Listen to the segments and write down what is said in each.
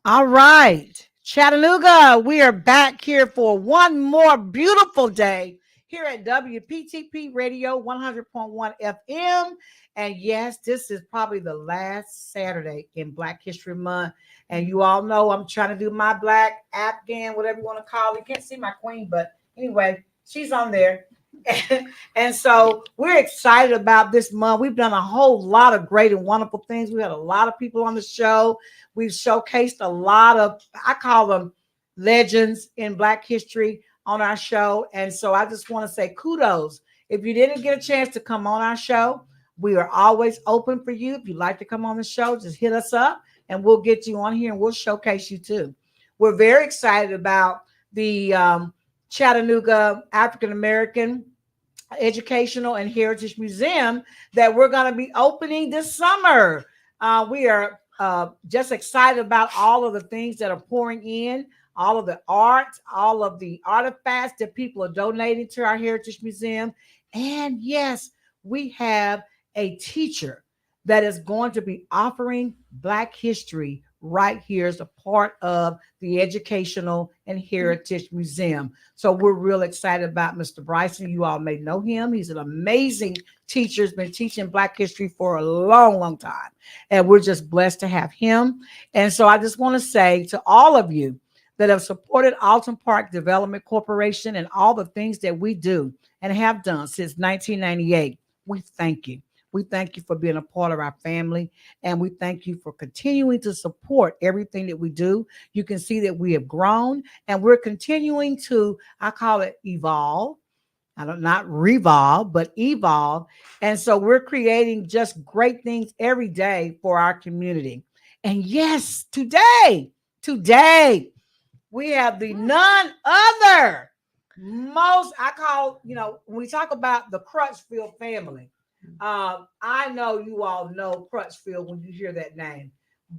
All right, Chattanooga, we are back here for one more beautiful day here at WPTP Radio 100.1 FM. And yes, this is probably the last Saturday in Black History Month. And you all know I'm trying to do my black Afghan, whatever you want to call it. You can't see my queen, but anyway, she's on there. And so we're excited about this month. We've done a whole lot of great and wonderful things. We had a lot of people on the show. We've showcased a lot of, I call them legends in Black history on our show. And so I just want to say kudos. If you didn't get a chance to come on our show, we are always open for you. If you'd like to come on the show, just hit us up and we'll get you on here and we'll showcase you too. We're very excited about the Chattanooga African American Educational and Heritage Museum that we're going to be opening this summer. We are just excited about all of the things that are pouring in, all of the art, all of the artifacts that people are donating to our Heritage Museum. And yes, we have a teacher that is going to be offering Black history right here as a part of the Educational and Heritage Museum. So we're real excited about Mr. Bryson. You all may know him. He's an amazing teacher. He's been teaching Black history for a long, long time. And we're just blessed to have him. And so I just want to say to all of you that have supported Alton Park Development Corporation and all the things that we do and have done since 1998, we thank you. We thank you for being a part of our family, and we thank you for continuing to support everything that we do. You can see that we have grown, and we're continuing to, I call it evolve. I don't not revolve, but evolve. And so we're creating just great things every day for our community. And yes, today, we have the none other most, I call, when we talk about the Crutchfield family, I know you all know Crutchfield when you hear that name.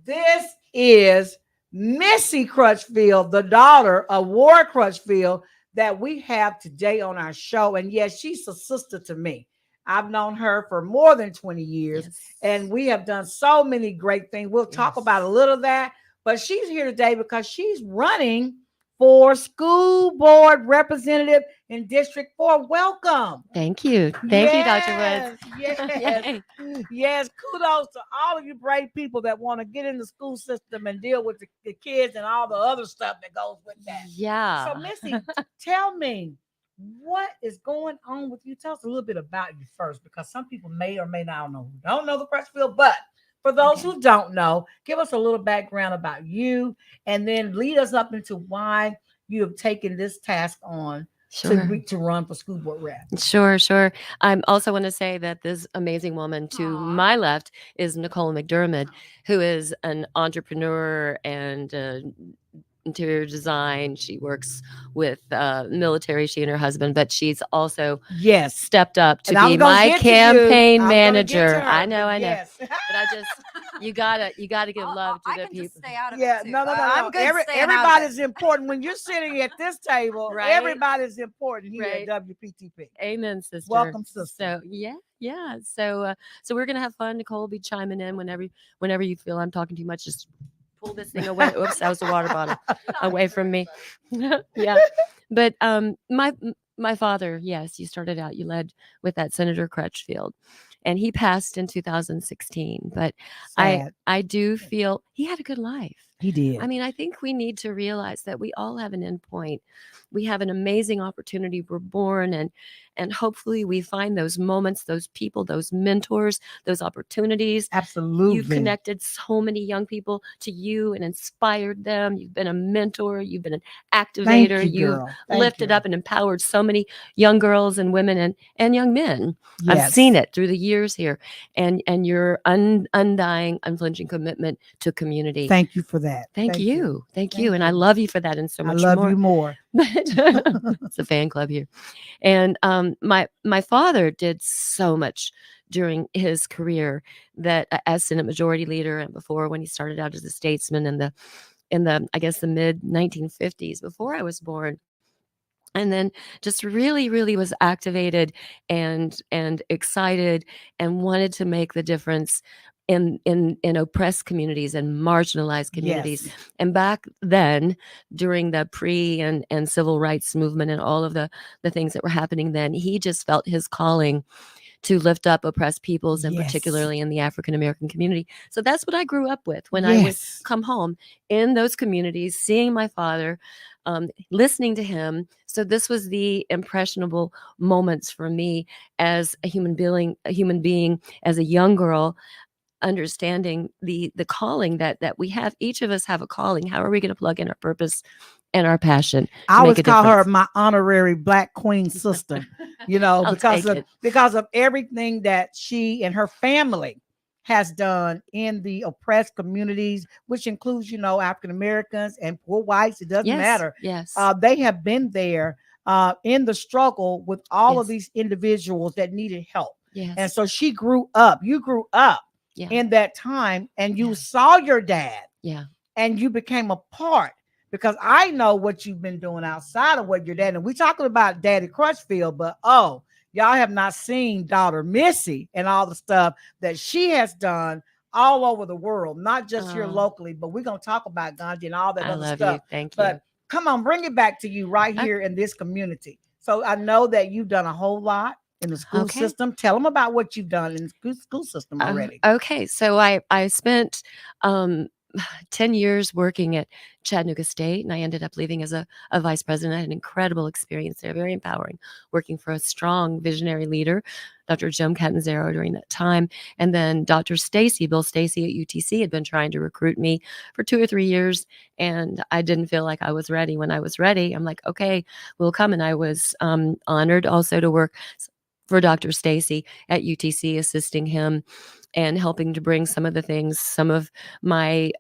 This is Missy Crutchfield, the daughter of Ward Crutchfield, that we have today on our show. And yes, she's a sister to me. I've known her for more than 20 years, yes. And we have done so many great things. We'll talk about a little of that, but she's here today because she's running for school board representative in District 4. Welcome. Thank you. Thank you, Dr. Woods. Yes. Yes. Kudos to all of you brave people that want to get in the school system and deal with the kids and all the other stuff that goes with that. Yeah. So, Missy, tell me, what is going on with you? Tell us a little bit about you first, because some people may or may not know who don't know the Crutchfield, but for those who don't know, give us a little background about you and then lead us up into why you have taken this task on to run for school board rep. Sure. I also want to say that this amazing woman to my left is Nicole McDermott, who is an entrepreneur and interior design. She works with military, she and her husband, but she's also stepped up to be my campaign manager. I know. Yes. But you gotta give love to the people. Just stay out of it too. No. I'm good. Everybody's important when you're sitting at this table. Right? Everybody's important here at WPTP. Amen, sister. Welcome, sister. So yeah. So we're gonna have fun. Nicole will be chiming in whenever you feel I'm talking too much. Just pull this thing away. Oops, that was the water bottle away from me. Yeah. But my father, yes, you started out, you led with that Senator Crutchfield, and he passed in 2016. But I do feel he had a good life. He did. I mean, I think we need to realize that we all have an end point. We have an amazing opportunity. We're born, and hopefully we find those moments, those people, those mentors, those opportunities. Absolutely. You've connected so many young people to you and inspired them. You've been a mentor. You've been an activator. You've lifted up and empowered so many young girls and women and young men. Yes. I've seen it through the years here. And your undying, unflinching commitment to community. Thank you for that. Thank you. And I love you for that and so much more. I love you more. It's a fan club here. And my father did so much during his career that as Senate Majority Leader and before when he started out as a statesman in the I guess the mid 1950s before I was born. And then just really, really was activated and excited and wanted to make the difference in oppressed communities and marginalized communities. Yes. And back then, during the pre and civil rights movement and all of the things that were happening then, he just felt his calling to lift up oppressed peoples, and Yes. particularly in the African American community. So that's what I grew up with when I would Yes. come home in those communities, seeing my father, listening to him. So this was the impressionable moments for me as a human being, as a young girl, understanding the calling that we have. Each of us have a calling. How are we going to plug in our purpose and our passion I to make always a call her difference? my honorary Black Queen sister, you know, I'll take it. because of everything that she and her family has done in the oppressed communities, which includes, you know, African Americans and poor whites. It doesn't Yes, matter. yes, They have been there in the struggle with all of yes, these individuals that needed help. And yes, so she grew up. You grew up yeah, in that time, and you yeah, saw your dad, yeah. and you became a part, because I know what you've been doing outside of what your dad. And we talking about Daddy Crutchfield, but oh, y'all have not seen daughter Missy and all the stuff that she has done all over the world, not just here Oh, locally. But we're gonna talk about Gandhi and all that I other love you. stuff. Thank you. But come on, bring it back to you right here in this community. So I know that you've done a whole lot in the school Okay. system. Tell them about what you've done in the school system already. Okay. So I spent um, 10 years working at Chattanooga State, and I ended up leaving as a vice president. I had an incredible experience there, very empowering, working for a strong visionary leader, Dr. Jim Catanzaro, during that time. And then Dr. Bill Stacy at UTC had been trying to recruit me for 2 or 3 years, and I didn't feel like I was ready. When I was ready, I'm like, okay, we'll come. And I was honored also to work for Dr. Stacy at UTC, assisting him and helping to bring some of the things, some of my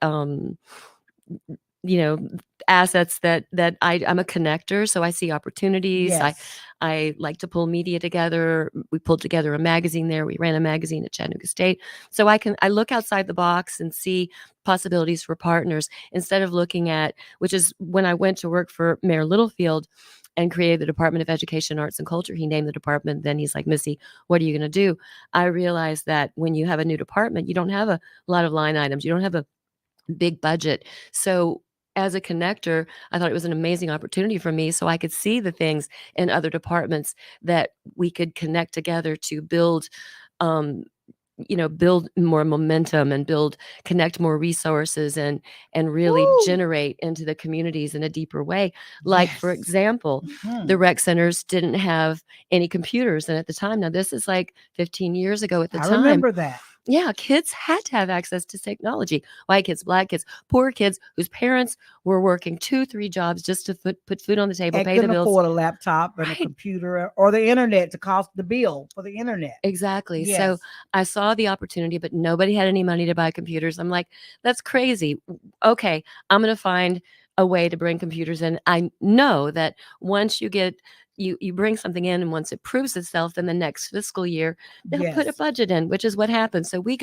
you know assets that I'm a connector, so I see opportunities. Yes. I like to pull media together. We pulled together a magazine there. We ran a magazine at Chattanooga State, so I look outside the box and see possibilities for partners, instead of looking at, which is when I went to work for Mayor Littlefield and created the Department of Education, Arts, and Culture. He named the department. Then he's like, Missy, what are you going to do? I realized that when you have a new department, you don't have a lot of line items. You don't have a big budget. So as a connector, I thought it was an amazing opportunity for me, so I could see the things in other departments that we could connect together to build, um, build more momentum and connect more resources, and really Woo. generate into the communities in a deeper way. Like, for Yes. example, Mhm. the rec centers didn't have any computers. And at the time, now this is like 15 years ago at the I time, remember that. yeah, kids had to have access to technology. White kids, black kids, poor kids whose parents were working 2, 3 jobs just to put food on the table, And pay the couldn't bills. afford a laptop and a Right. computer or the internet to cost the bill for the internet. Exactly. So Yes. I saw the opportunity, but nobody had any money to buy computers. I'm like, that's crazy. Okay, I'm going to find a way to bring computers in. I know that once you bring something in, and once it proves itself, then the next fiscal year they'll put a Yes. budget in, which is what happened. So we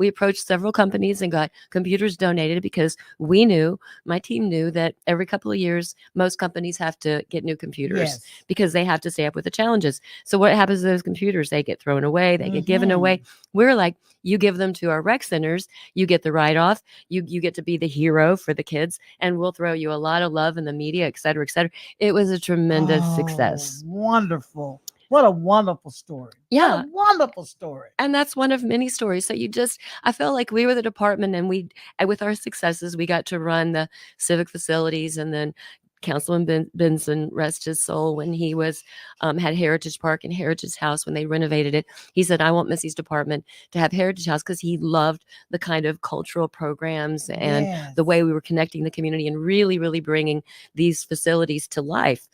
approached several companies and got computers donated, because my team knew that every couple of years most companies have to get new computers Yes. because they have to stay up with the challenges. So what happens to those computers? They get thrown away, they get given away. Mhm. We're like, you give them to our rec centers, you get the write-off, you get to be the hero for the kids, and we'll throw you a lot of love in the media, et cetera, et cetera. It was a tremendous Oh, success. wonderful. What a wonderful story. What a Yeah. wonderful story. And that's one of many stories. So I felt like we were the department, and with our successes, we got to run the civic facilities. And then Councilman Benson, rest his soul, when he was had Heritage Park and Heritage House, when they renovated it, he said, I want Missy's department to have Heritage House, because he loved the kind of cultural programs and Yes. the way we were connecting the community and really, really bringing these facilities to life.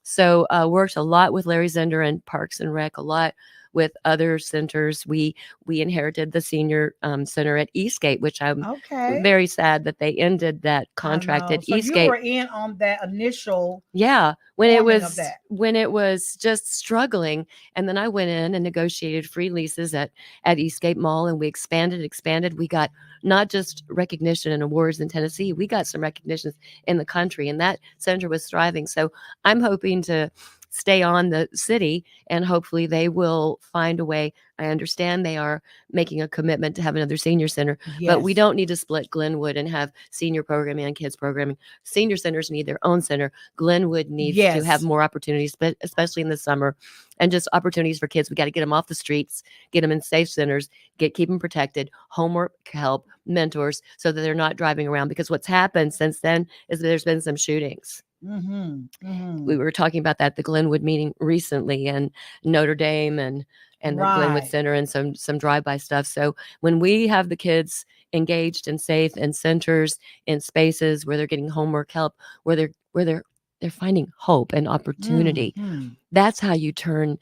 So worked a lot with Larry Zender and Parks and Rec, a lot with other centers. We inherited the senior center at Eastgate, which I'm Okay. very sad that they ended that I contract know. at So you Eastgate. were in on that initial Yeah, forming of that. when it was just struggling, and then I went in and negotiated free leases at Eastgate Mall, and we expanded. We got not just recognition and awards in Tennessee, we got some recognitions in the country, and that center was thriving. So I'm hoping to stay on the city, and hopefully they will find a way. I understand they are making a commitment to have another senior center, but we Yes. don't need to split Glenwood and have senior programming and kids programming. Senior centers need their own center. Glenwood needs to have Yes. more opportunities, but especially in the summer, and just opportunities for kids. We got to get them off the streets, get them in safe centers, keep them protected, homework help, mentors, so that they're not driving around. Because what's happened since then is that there's been some shootings. Mm-hmm. Mm-hmm. We were talking about that at the Glenwood meeting recently, and Notre Dame and the Glenwood Right. Center, and some drive-by stuff. So when we have the kids engaged and safe in centers, in spaces where they're getting homework help, where they're finding hope and opportunity, Mm-hmm. that's how you turn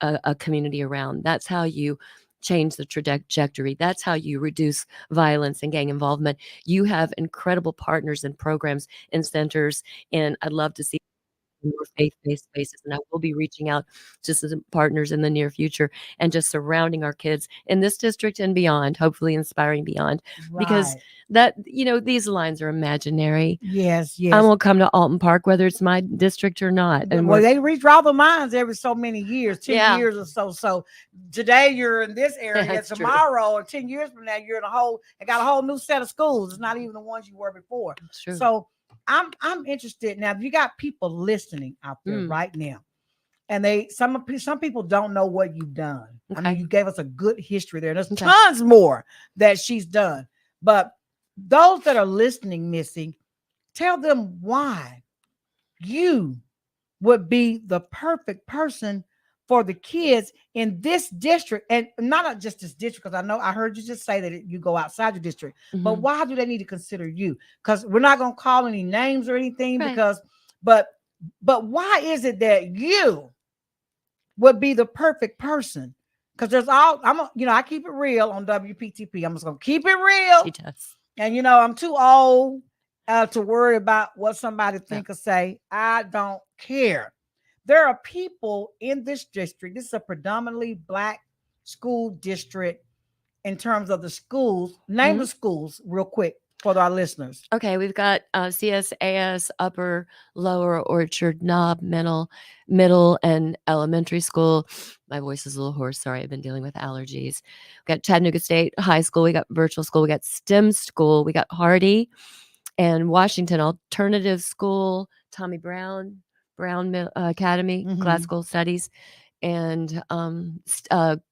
a community around. That's how you change the trajectory. That's how you reduce violence and gang involvement. You have incredible partners and programs and centers, and I'd love to see more faith-based spaces, and I will be reaching out to some partners in the near future, and just surrounding our kids in this district and beyond, hopefully inspiring beyond, because Right. that, these lines are imaginary. Yes. I Yes. won't come to Alton Park, whether it's my district or not, and Well, they redraw the lines every so many years, 10 Yeah. years or so. So today you're in this area, That's true. tomorrow or 10 years from now, you're in got a whole new set of schools. It's not even the ones you were before. That's true. So I'm interested now. If you got people listening out there right now, and some people don't know what you've done. I mean, you gave us a good history there. There's tons more that she's done. But those that are listening, Missy, tell them why you would be the perfect person for the kids in this district, and not just this district, because I heard you just say that you go outside your district. But why do they need to consider you? Because we're not going to call any names or anything, Right. because but why is it that you would be the perfect person? Because I keep it real on WPTP. I'm just gonna keep it real. She does. And I'm too old to worry about what somebody think or say. I don't care. There are people in this district. This is a predominantly Black school district in terms of the schools. Name the schools real quick for our listeners. Okay, we've got CSAS, Upper, Lower Orchard, Knob, Middle, and Elementary School. My voice is a little hoarse. Sorry, I've been dealing with allergies. We got Chattanooga State High School. We got Virtual School. We got STEM School. We got Hardy and Washington Alternative School, Tommy Brown Academy, Classical Studies, and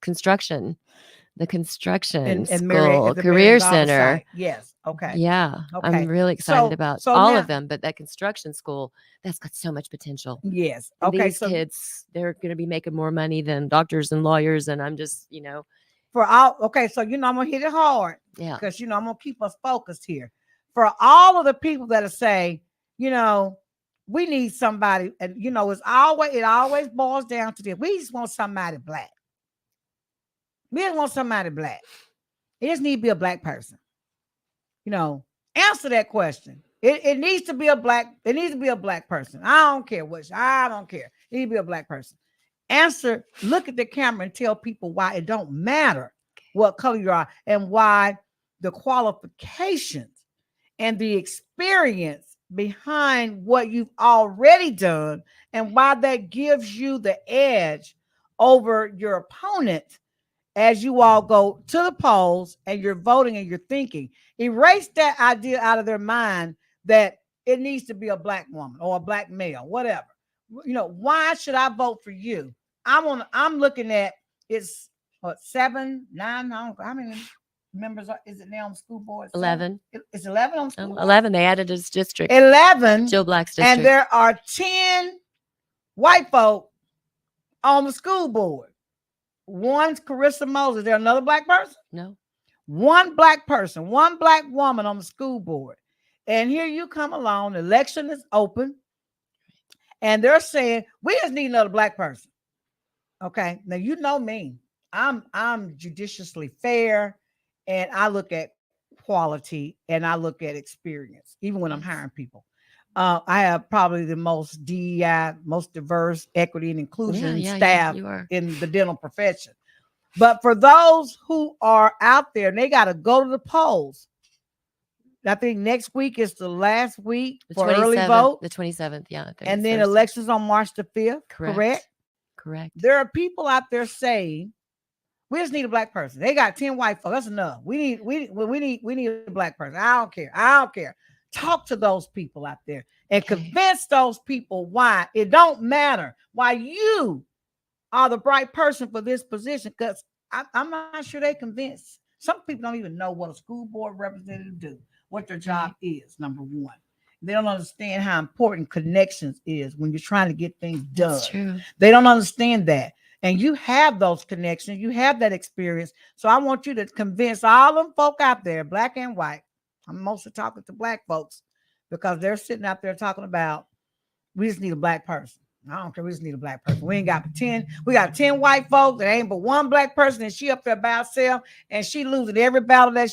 construction. The construction school, career center. Yes. Okay. Yeah. Okay. I'm really excited about all of them, but that construction school, that's got so much potential. Yes. And Okay. these kids, they're going to be making more money than doctors and lawyers. And I'm just, for all. Okay. So, I'm going to hit it hard. Yeah. Because, I'm going to keep us focused here. For all of the people that are saying, we need somebody, and, it always boils down to this. We just want somebody Black. We just want somebody Black. It just needs to be a Black person. Answer that question. It needs to be a Black. It needs to be a Black person. I don't care which. I don't care. It needs to be a Black person. Answer. Look at the camera and tell people why it don't matter what color you are, and why the qualifications and the experience behind what you've already done, and why that gives you the edge over your opponent as you all go to the polls and you're voting and you're thinking. Erase that idea out of their mind that it needs to be a Black woman or a Black male, whatever. Why should I vote for you? I'm looking at, it's 7, 9, how many members is it now on the school board? 11. It's 11 on the school board? 11. They added his district. 11. Jill Black's district. And there are 10 white folk on the school board. One's Carissa Moses. Is there another Black person? No. One Black person, one Black woman on the school board. And here you come along, the election is open, and they're saying, we just need another Black person. Okay. Now, you know me. I'm judiciously fair, and I look at quality and I look at experience, even when I'm hiring people. I have probably the most DEI, most diverse equity and inclusion staff in the dental profession. But for those who are out there and they got to go to the polls, I think next week is the last week The for early 27th, vote. the 27th. Yeah, I think And it's then Thursday. elections on March the 5th. Correct? Correct. There are people out there saying we just need a black person. They got 10 white folks. That's enough. We need a black person. I don't care. I don't care. Talk to those people out there and Okay. convince those people why it don't matter. Why you are the right person for this position. Because I'm not sure they convinced. Some people don't even know what a school board representative do, what their job is, number one. They don't understand how important connections is when you're trying to get things done. That's true. They don't understand that. And you have those connections, you have that experience. So I want you to convince all them folk out there, black and white. I'm mostly talking to black folks because they're sitting out there talking about we just need a black person. I don't care. We just need a black person. We ain't got 10. We got 10 white folks. There ain't but one black person, and she up there by herself, and she losing every battle that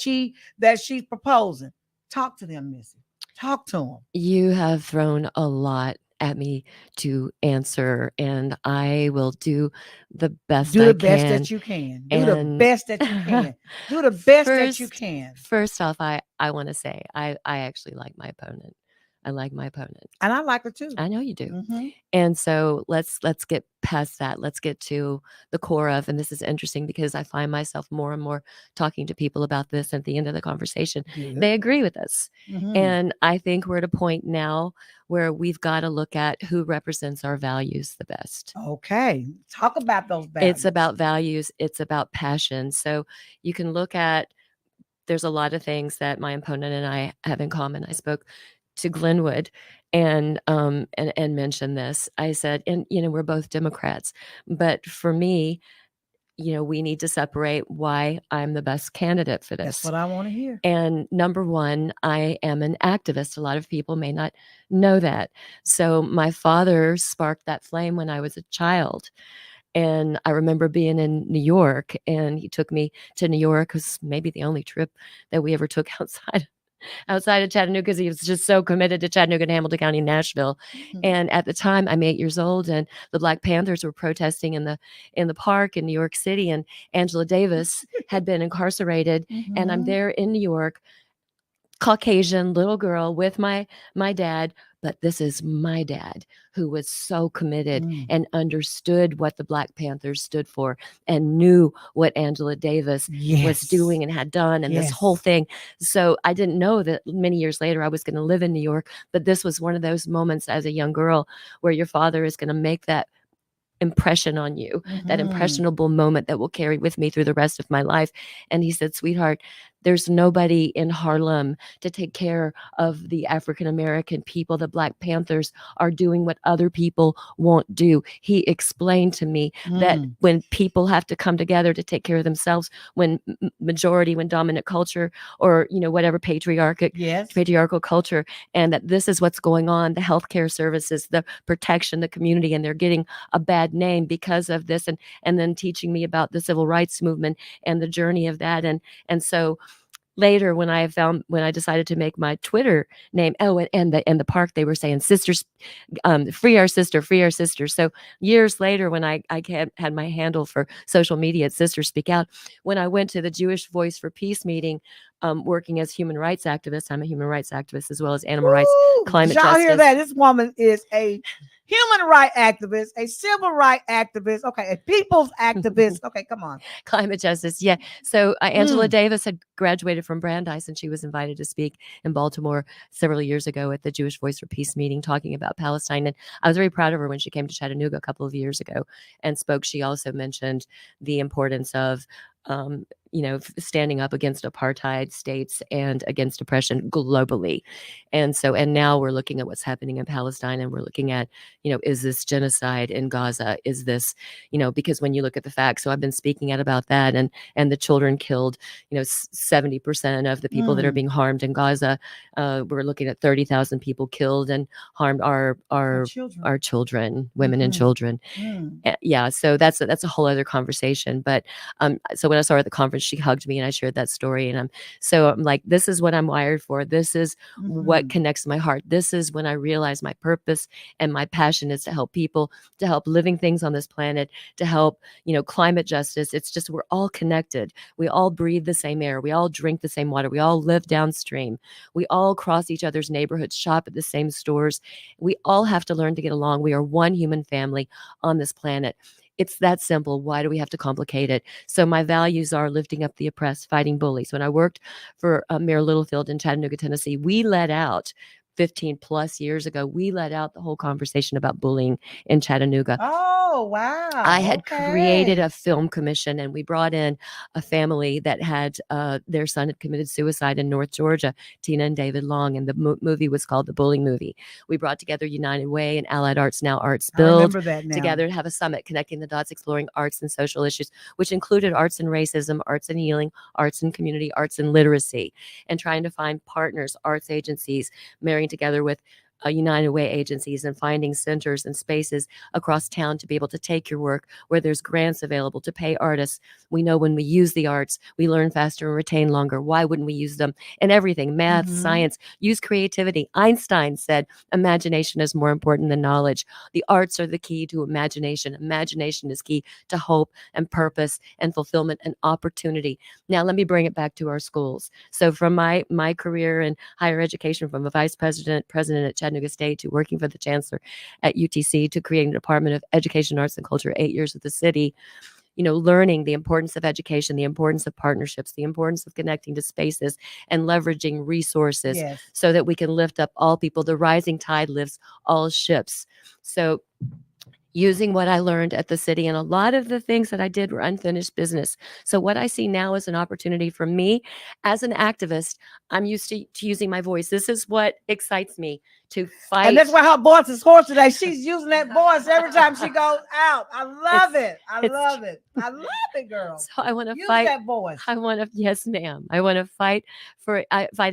she's proposing. Talk to them, Missy. Talk to them. You have thrown a lot at me to answer, and I will do the best Do I the best can. that you can. Do the And best that you can. Do the best that you can. First off, I want to say I actually like my opponent. I like my opponent. And I like her too. I know you do. Mhm. And so let's get past that. Let's get to the core of, and this is interesting because I find myself more and more talking to people about this at the end of the conversation. Good. They agree with us. Mhm. And I think we're at a point now where we've got to look at who represents our values the best. Okay. Talk about those values. It's about values. It's about passion. So you can look at, there's a lot of things that my opponent and I have in common. I spoke to Glenwood and mentioned this. I said, and we're both Democrats, but for me, we need to separate why I'm the best candidate for this. That's what I want to hear. And number one, I am an activist. A lot of people may not know that. So my father sparked that flame when I was a child. And I remember being in New York, and he took me to New York. It was maybe the only trip that we ever took outside of Chattanooga, because he was just so committed to Chattanooga and Hamilton County, Nashville. Mm-hmm. And at the time, I'm 8 years old, and the Black Panthers were protesting in the park in New York City, and Angela Davis had been incarcerated. Mm-hmm. And I'm there in New York, Caucasian little girl with my dad, but this is my dad who was so committed and understood what the Black Panthers stood for and knew what Angela Davis was doing and had done, and this whole thing. So I didn't know that many years later I was going to live in New York, but this was one of those moments as a young girl where your father is going to make that impression on you, that impressionable moment that will carry with me through the rest of my life. And he said, sweetheart, there's nobody in Harlem to take care of the African-American people. The Black Panthers are doing what other people won't do. He explained to me that when people have to come together to take care of themselves, when when dominant culture, or, whatever patriarchal culture, and that this is what's going on, the healthcare services, the protection, the community, and they're getting a bad name because of this, and then teaching me about the civil rights movement and the journey of that. And so later, when I decided to make my Twitter name, and the park, they were saying, sisters, free our sister, free our sister. So years later, when I had my handle for social media at Sisters Speak Out, when I went to the Jewish Voice for Peace meeting, working as human rights activist, I'm a human rights activist as well as animal rights, climate justice. Y'all hear that? This woman is a human rights activist, a civil rights activist, okay, a people's activist. Okay, come on. Climate justice, yeah. So Angela Davis had graduated from Brandeis, and she was invited to speak in Baltimore several years ago at the Jewish Voice for Peace meeting, talking about Palestine. And I was very proud of her when she came to Chattanooga a couple of years ago and spoke. She also mentioned the importance of standing up against apartheid states and against oppression globally. And now we're looking at what's happening in Palestine, and we're looking at, is this genocide in Gaza? Is this, because when you look at the facts, so I've been speaking out about that, and the children killed, 70% of the people that are being harmed in Gaza. We're looking at 30,000 people killed and harmed our children, women and children. Yeah. So that's a whole other conversation. But so when I started the when she hugged me and I shared that story. And I'm like, this is what I'm wired for. This is what connects my heart. This is when I realize my purpose and my passion is to help people, to help living things on this planet, to help, climate justice. It's just, we're all connected. We all breathe the same air. We all drink the same water. We all live downstream. We all cross each other's neighborhoods, shop at the same stores. We all have to learn to get along. We are one human family on this planet. It's that simple. Why do we have to complicate it? So my values are lifting up the oppressed, fighting bullies. When I worked for Mayor Littlefield in Chattanooga, Tennessee, we let out 15 plus years ago, we let out the whole conversation about bullying in Chattanooga. Oh, wow. I had created a film commission, and we brought in a family that had their son had committed suicide in North Georgia, Tina and David Long, and the movie was called The Bullying Movie. We brought together United Way and Allied Arts Now Arts Build together to have a summit connecting the dots, exploring arts and social issues, which included arts and racism, arts and healing, arts and community, arts and literacy, and trying to find partners, arts agencies, marrying together with United Way agencies and finding centers and spaces across town to be able to take your work where there's grants available to pay artists. We know when we use the arts, we learn faster and retain longer. Why wouldn't we use them in everything? Math, science, use creativity. Einstein said imagination is more important than knowledge. The arts are the key to imagination. Imagination is key to hope and purpose and fulfillment and opportunity. Now, let me bring it back to our schools. So from my career in higher education, from a vice president at Chattanooga State to working for the chancellor at UTC to creating the Department of Education, Arts, and Culture, 8 years with the city, learning the importance of education, the importance of partnerships, the importance of connecting to spaces and leveraging resources so that we can lift up all people. The rising tide lifts all ships. So using what I learned at the city, and a lot of the things that I did were unfinished business. So what I see now is an opportunity for me as an activist. I'm used to using my voice. This is what excites me, to fight. And that's why her voice is hoarse today. She's using that voice every time she goes out. I love it. I love it, girl. So I want to use fight that voice. Yes, ma'am. I want to fight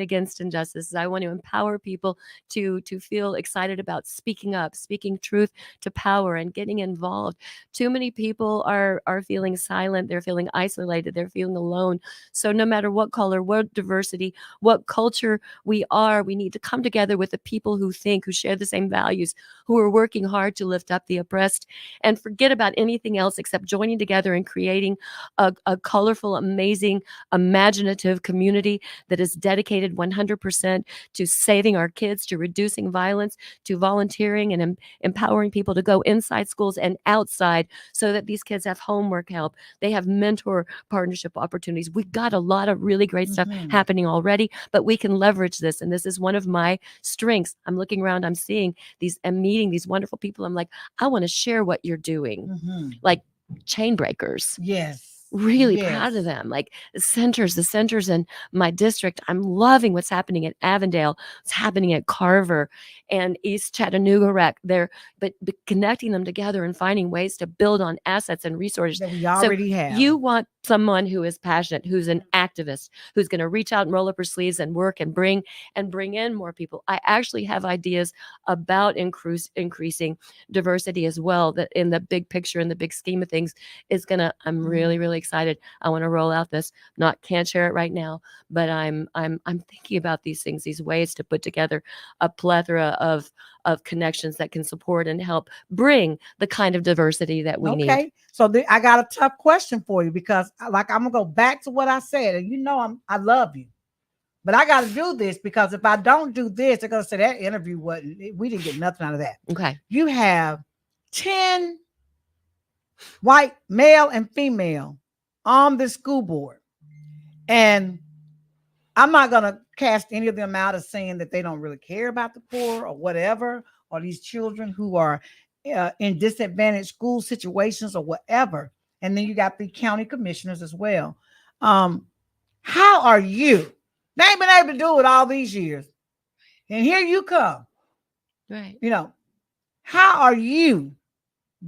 against injustices. I want to empower people to feel excited about speaking up, speaking truth to power, and getting involved. Too many people are feeling silent. They're feeling isolated. They're feeling alone. So no matter what color, what diversity, what culture we are, we need to come together with the people who share the same values, who are working hard to lift up the oppressed, and forget about anything else except joining together and creating a colorful, amazing, imaginative community that is dedicated 100% to saving our kids, to reducing violence, to volunteering and empowering people to go inside schools and outside so that these kids have homework help. They have mentor partnership opportunities. We've got a lot of really great stuff happening already, but we can leverage this. And this is one of my strengths. I'm looking around, I'm seeing these and meeting these wonderful people. I'm like, I want to share what you're doing. Like chain breakers. Yes. Really proud of them. Like the centers in my district. I'm loving what's happening at Avondale, what's happening at Carver and East Chattanooga Rec. But connecting them together and finding ways to build on assets and resources that we already have. You want someone who is passionate, who's an activist, who's going to reach out and roll up her sleeves and work and bring in more people. I actually have ideas about increasing diversity as well, that in the big picture, in the big scheme of things, is gonna. I'm really, really excited. I want to roll out this. Can't share it right now, but I'm thinking about these things, these ways to put together a plethora of connections that can support and help bring the kind of diversity that we need. Okay, so I got a tough question for you, because I'm gonna go back to what I said, and I love you, but I got to do this, because if I don't do this, they're gonna say that interview we didn't get nothing out of that. Okay, you have 10 white male and female on the school board, and I'm not gonna cast any of them out as saying that they don't really care about the poor or whatever, or these children who are in disadvantaged school situations or whatever. And then you got the county commissioners as well. How are you? They ain't been able to do it all these years, and here you come. Right. How are you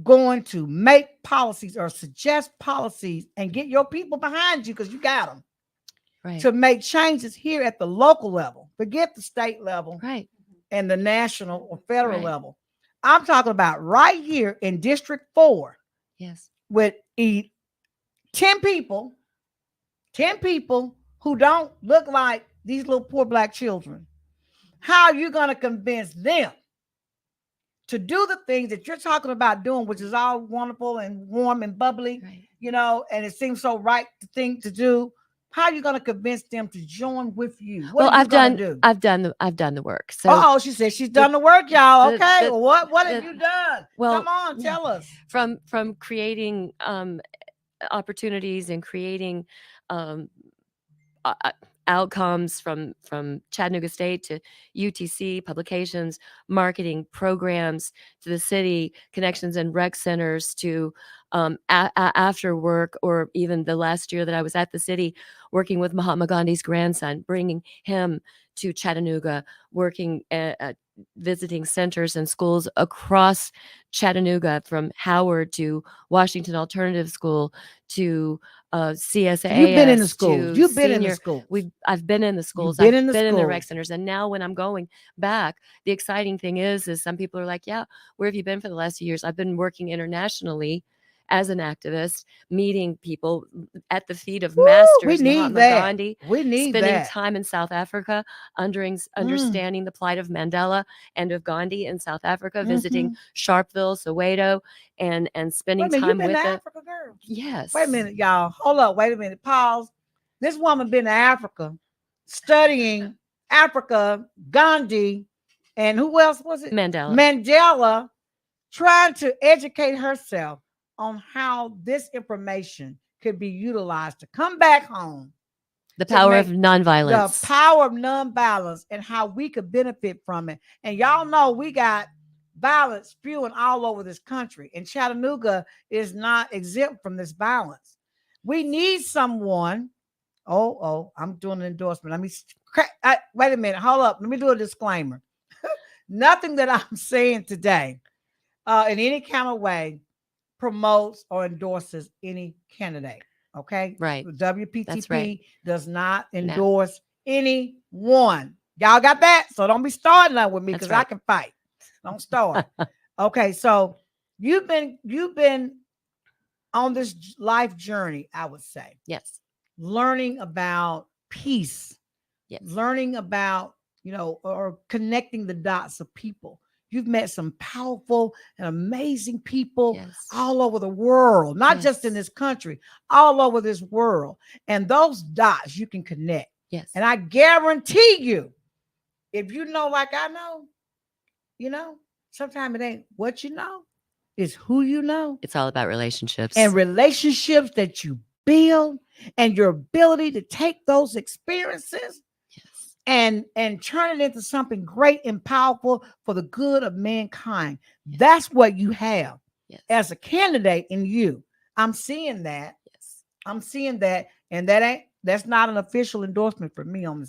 going to make policies or suggest policies and get your people behind you, because you got them, right, to make changes here at the local level? Forget the state level, right, and the national or federal level. I'm talking about right here in District 4. Yes. With 10 people 10 people who don't look like these little poor black children, how are you going to convince them to do the things that you're talking about doing, which is all wonderful and warm and bubbly, Right. and it seems so right the thing to do. How are you going to convince them to join with you? What Well, are you going to do? I've done the work. So Oh, she said she's the done the work, y'all. the Okay, the what have the you done? well, Come on, tell us. from creating opportunities and creating um, uh, uh, outcomes from Chattanooga State to UTC publications, marketing programs to the city, connections and rec centers to after work, or even the last year that I was at the city working with Mahatma Gandhi's grandson, bringing him to Chattanooga, working at visiting centers and schools across Chattanooga, from Howard to Washington Alternative School to So you've been in the CSAS schools. to You've been in the senior. schools. I've been in the schools. You've been I've in the been in the rec schools. centers, and now when I'm going back, the exciting thing is some people are like, "Yeah, where have you been for the last few years?" I've been working internationally as an activist, meeting people at the feet of Woo, we masters, need Mahatma that. Gandhi, We need spending that. time in South Africa, understanding the plight of Mandela and of Gandhi in South Africa, visiting Sharpeville, Soweto, and Wait spending a minute, you time been to with it. Africa, girl? Yes. Wait a minute, y'all. Hold up. Wait a minute. Pause. This woman been to Africa, studying Africa, Gandhi, and who else was it? Mandela. Mandela, trying to educate herself on how this information could be utilized to come back home. The power of The nonviolence. power of nonviolence and how we could benefit from it. And y'all know we got violence spewing all over this country, and Chattanooga is not exempt from this violence. We need someone. I'm doing an endorsement. Let me wait a minute. Hold up. Let me do a disclaimer. Nothing that I'm saying today, in any kind of way, promotes or endorses any candidate. Okay, Right. WPTP That's right. does not endorse anyone. Y'all got that? So don't be starting that with me, because I can fight. Don't start. Okay, so you've been on this life journey, I would say. Yes. Learning about peace. Yes. Learning about, or connecting the dots of people. You've met some powerful and amazing people all over the world, not just in this country, all over this world. And those dots you can connect. Yes. And I guarantee you, if you know like I know, sometimes it ain't what you know, it's who you know. It's all about relationships. And relationships that you build, and your ability to take those experiences and turn it into something great and powerful for the good of mankind. Yes. That's what you have as a candidate in you. I'm seeing that. Yes. I'm seeing that. And that's not an official endorsement for me on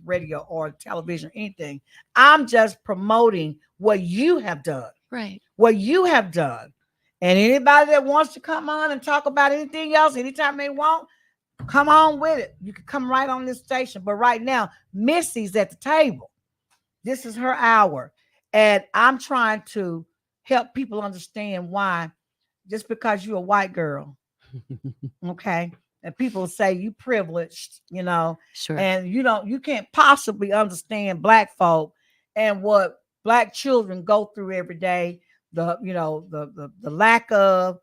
radio or television or anything. I'm just promoting what you have done. Right. What you have done. And anybody that wants to come on and talk about anything else anytime they want, come on with it. You can come right on this station. But right now, Missy's at the table. This is her hour. And I'm trying to help people understand why, just because you're a white girl, okay, and people say you privileged, sure, and you can't possibly understand black folk and what black children go through every day. The lack of,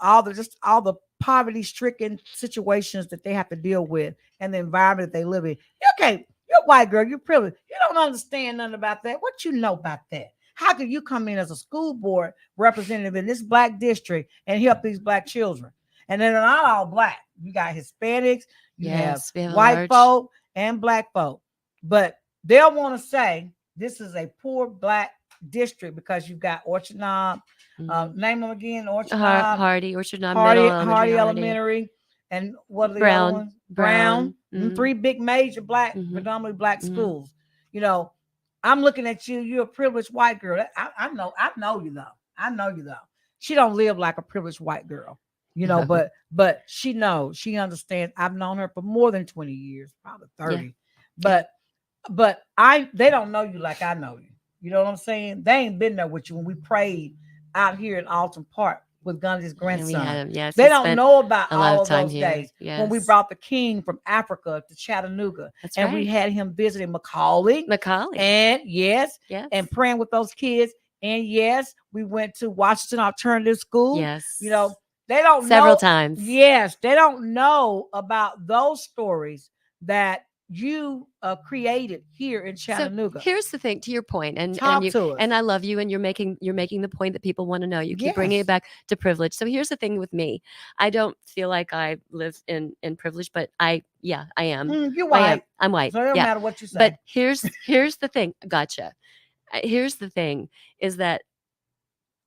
all the poverty-stricken situations that they have to deal with, and the environment that they live in. You're a white girl, you're privileged. You don't understand nothing about that. What you know about that? How can you come in as a school board representative in this black district and help these black children? And they're not all black. You got Hispanics, you have white folk and black folk. But they'll want to say this is a poor black district because you've got Orchard Knob, name them again, Orchard Knob, Hardy, Orchard Knob, Hardy Elementary, and what are the other ones? Brown. Mm-hmm. 3 big major black, predominantly black schools. I'm looking at you. You're a privileged white girl. I know you though. I know you though. She don't live like a privileged white girl, but she knows. She understands. I've known her for more than 20 years, probably 30. Yeah. But they don't know you like I know you. You know what I'm saying? They ain't been there with you when we prayed out here in Alton Park with Gandhi's And we had grandson. him. Yes, They he don't spent know about a lot all of of time those here. days when we Yes. brought the king from Africa to Chattanooga, That's and we right. had him visiting Macaulay, Macaulay. and yes, Yes. and praying with those kids. And yes, we went to Washington Alternative School. Yes. You know, they don't Several know. times. Yes, they don't know about those stories that you created here in So Chattanooga. here's the thing, to your point, and Talk you to us. and I love you, and you're making the point that people want to know. You keep bringing Yes. it back to privilege. So here's the thing with me. I don't feel like I live in privilege, but I am. You're I am. white, I'm white. so it don't Yeah. matter what you say. But here's the thing. Gotcha. Here's the thing is that,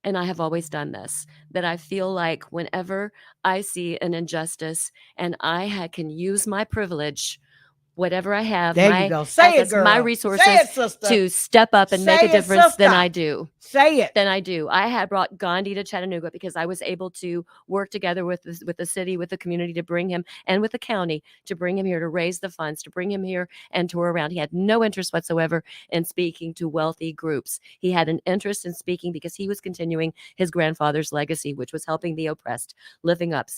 and I have always done this, that I feel like whenever I see an injustice and can use my privilege, whatever I have, There you my go. Say it, assets, my girl. Say resources, it, sister. to step up and make a Say it, difference, then sister. I do. Say it. Then I do. I had brought Gandhi to Chattanooga because I was able to work together with the city, with the community, to bring him, and with the county, to bring him here, to raise the funds, to bring him here and tour around. He had no interest whatsoever in speaking to wealthy groups. He had an interest in speaking because he was continuing his grandfather's legacy, which was helping the oppressed, lifting up.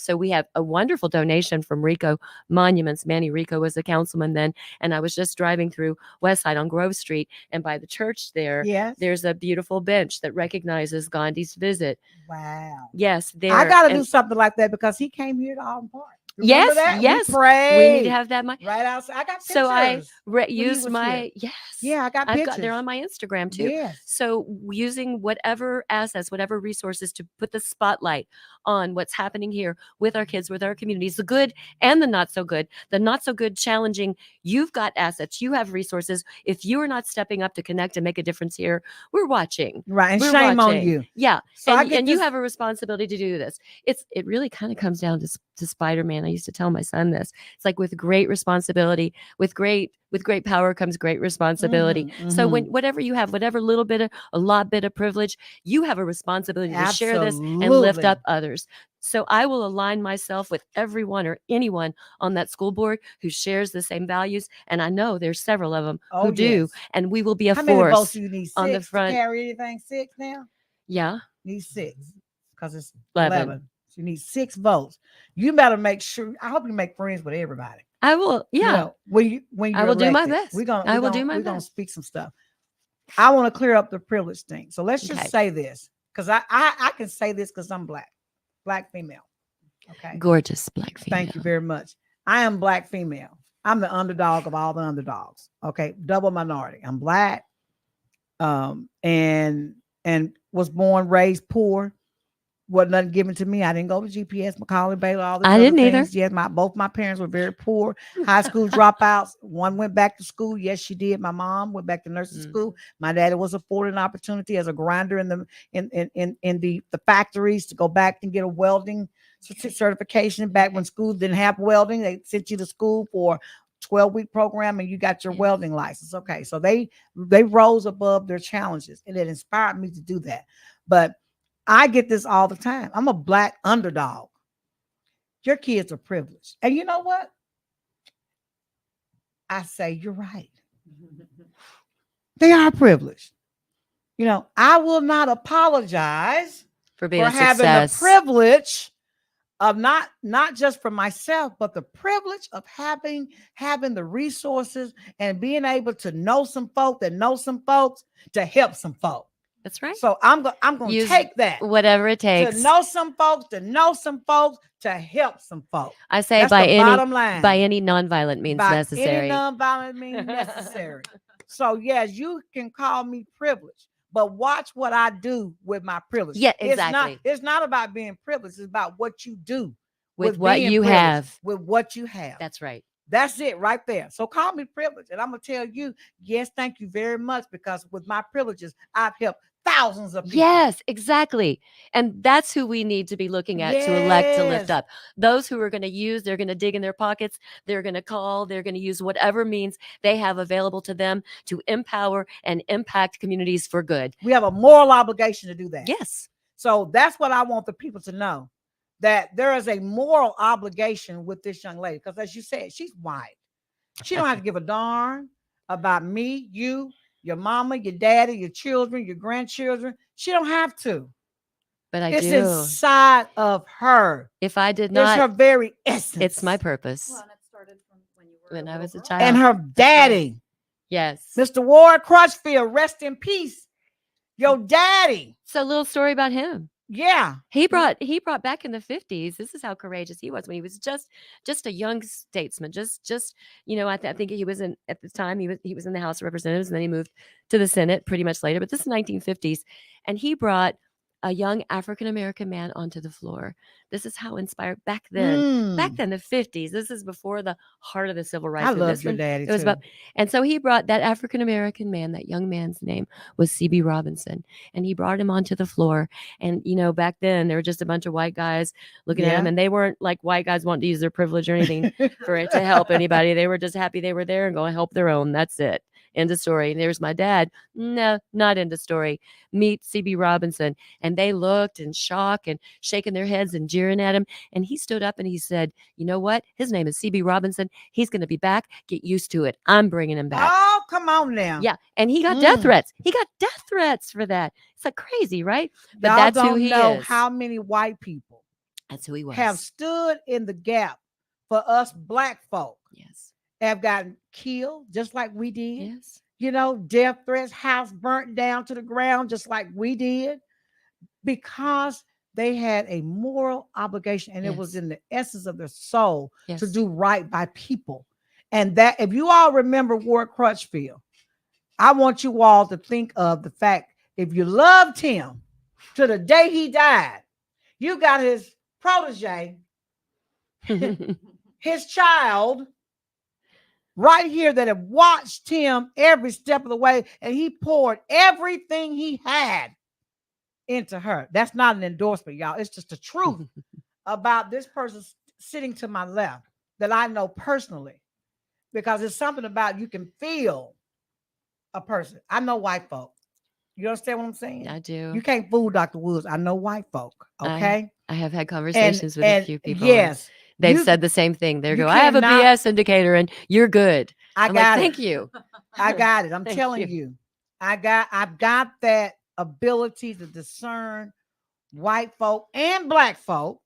So we have a wonderful donation from Rico Monuments. Manny Rico was a councilman then, and I was just driving through West Side on Grove Street, and by the church there, Yes. there's a beautiful bench that recognizes Gandhi's visit. Wow. Yes, there. I got to do something like that because he came here to Alton Park. Remember Yes, that? yes. We prayed. We need to have that. Right outside. I got pictures. So I when he used was my here. yes. Yeah, I got pictures. They're on my Instagram too. Yes. So using whatever assets, whatever resources to put the spotlight on what's happening here with our kids, with our communities, the good and the not so good. The not so good, challenging. You've got assets. You have resources. If you are not stepping up to connect and make a difference here, we're watching. Right. And We're shame on watching. you. Yeah. So and you have a responsibility to do this. It really kind of comes down to Spider-Man. I used to tell my son this. It's like, with great responsibility, with great power comes great responsibility. So when whatever you have, whatever a lot bit of privilege, you have a responsibility to share this and lift up others. So I will align myself with everyone or anyone on that school board who shares the same values, and I know there's several of them who do, and we will be a How many votes force do you need? on the Six to front. carry anything? 6 now? Yeah, Need 6 because it's 11. 11. So you need 6 votes. You better make sure. I hope you make friends with everybody. I will. Yeah, You know, when you're I will do my elected, best. We're gonna best. gonna speak some stuff. I want to clear up the privilege thing. So let's just Okay. say this, because I can say this because I'm black female. Okay. Gorgeous black female. Thank you very much. I am black female. I'm the underdog of all the underdogs. Okay. Double minority. I'm black. And was born, raised poor. Wasn't nothing given to me. I didn't go to GPS, Macaulay, Baylor, all these I other didn't either. things. Yes, both my parents were very poor. High school dropouts. One went back to school. Yes, she did. My mom went back to nursing school. My daddy was afforded an opportunity as a grinder in the factories to go back and get a welding certification. Back when school didn't have welding, they sent you to school for 12-week program and you got your welding license. Okay. So they rose above their challenges, and it inspired me to do that. But I get this all the time. I'm a black underdog. Your kids are privileged. And you know what? I say, you're right. They are privileged. You know, I will not apologize for being having the privilege of not just for myself, but the privilege of having the resources and being able to know some folk that know some folks to help some folk. That's right. So I'm going to take that, whatever it takes, to know some folks, to help some folks. I say that's by the any bottom line. By any nonviolent means by necessary. Any nonviolent means necessary. So yes, you can call me privileged, but watch what I do with my privilege. Yeah, exactly. It's not about being privileged. It's about what you do with what you have. With what you have. That's right. That's it right there. So call me privileged. And I'm going to tell you, yes, thank you very much, because with my privileges, I've helped thousands of people. Yes, exactly. And that's who we need to be looking at to elect, to lift up. Those who are going to use, they're going to dig in their pockets, they're going to call, they're going to use whatever means they have available to them to empower and impact communities for good. We have a moral obligation to do that. Yes. So that's what I want the people to know, that there is a moral obligation with this young lady. Because as you said, she's white. She don't have to give a darn about me, you, your mama, your daddy, your children, your grandchildren. She don't have to. But I It's do. inside of her. If I did It's her not, very essence. it's my purpose. Well, and it started from when you were When I was a girl. child. And her That's right. daddy, Yes. Mr. Ward Crutchfield, rest in peace. Your daddy. So a little story about him. Yeah. He brought back in the 50s. This is how courageous he was when he was just a young statesman. Just I think he was in at the time he was in the House of Representatives, and then he moved to the Senate pretty much later. But this is 1950s, and he brought a young African American man onto the floor. This is how inspired back then. Back then, the 50s. This is before the heart of the civil rights I movement. love your daddy It was too. about, and so he brought that African American man. That young man's name was C.B. Robinson, and he brought him onto the floor. And back then there were just a bunch of white guys looking at him, and they weren't like white guys wanting to use their privilege or anything for it to help anybody. They were just happy they were there and going to help their own. That's it. End of story. And there's my dad. No, not end of story. Meet C.B. Robinson. And they looked in shock and shaking their heads and jeering at him. And he stood up and he said, you know what? His name is C.B. Robinson. He's going to be back. Get used to it. I'm bringing him back. Oh, come on now. Yeah. And he got death threats. He got death threats for that. It's like crazy, right? But Y'all that's don't who he know is. how many white people That's who he was. have stood in the gap for us black folk. Yes. Have gotten killed just like we did. Yes. Death threats, house burnt down to the ground just like we did, because they had a moral obligation, and it was in the essence of their soul to do right by people. And that, if you all remember Ward Crutchfield, I want you all to think of the fact, if you loved him to the day he died, you got his protege, his child, right here, that have watched him every step of the way, and he poured everything he had into her. That's not an endorsement, y'all. It's just the truth about this person sitting to my left that I know personally, because it's something about, you can feel a person. I know white folk. You understand what I'm saying? I do. You can't fool Dr. Woods. I know white folk. Okay. I have had conversations with a few people. Yes. They've said the same thing. They go, I have a cannot- BS indicator and you're good. I'm like, thank you. I got it. I'm Thank telling you. I've got that ability to discern white folk and black folk.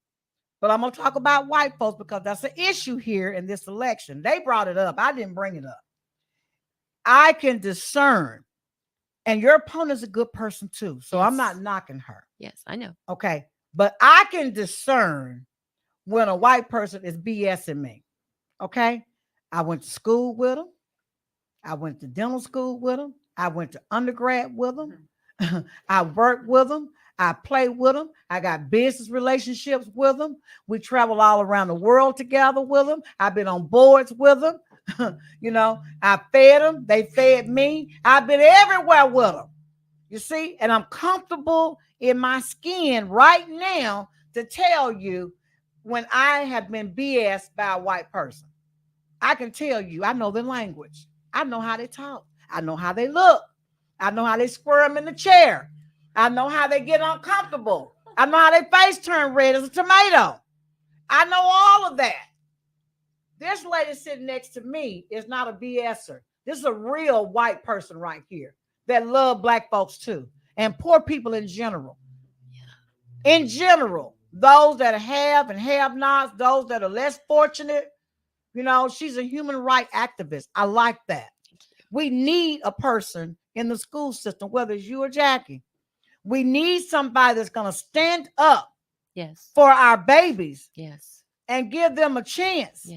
But I'm going to talk about white folks because that's an issue here in this election. They brought it up. I didn't bring it up. I can discern. And your opponent's a good person too. So I'm not knocking her. Yes, I know. Okay. But I can discern when a white person is BSing me. Okay. I went to school with them. I went to dental school with them. I went to undergrad with them. I worked with them. I play with them. I got business relationships with them. We travel all around the world together with them. I've been on boards with them. I fed them. They fed me. I've been everywhere with them. You see, and I'm comfortable in my skin right now to tell you when I have been BS by a white person. I can tell you, I know their language. I know how they talk. I know how they look. I know how they squirm in the chair. I know how they get uncomfortable. I know how their face turn red as a tomato. I know all of that. This lady sitting next to me is not a BSer. This is a real white person right here that love black folks too, and poor people in general. Yeah. In general, those that have and have nots, those that are less fortunate. She's a human rights activist. I like that. We need a person in the school system, whether it's you or Jackie. We need somebody that's going to stand up for our babies and give them a chance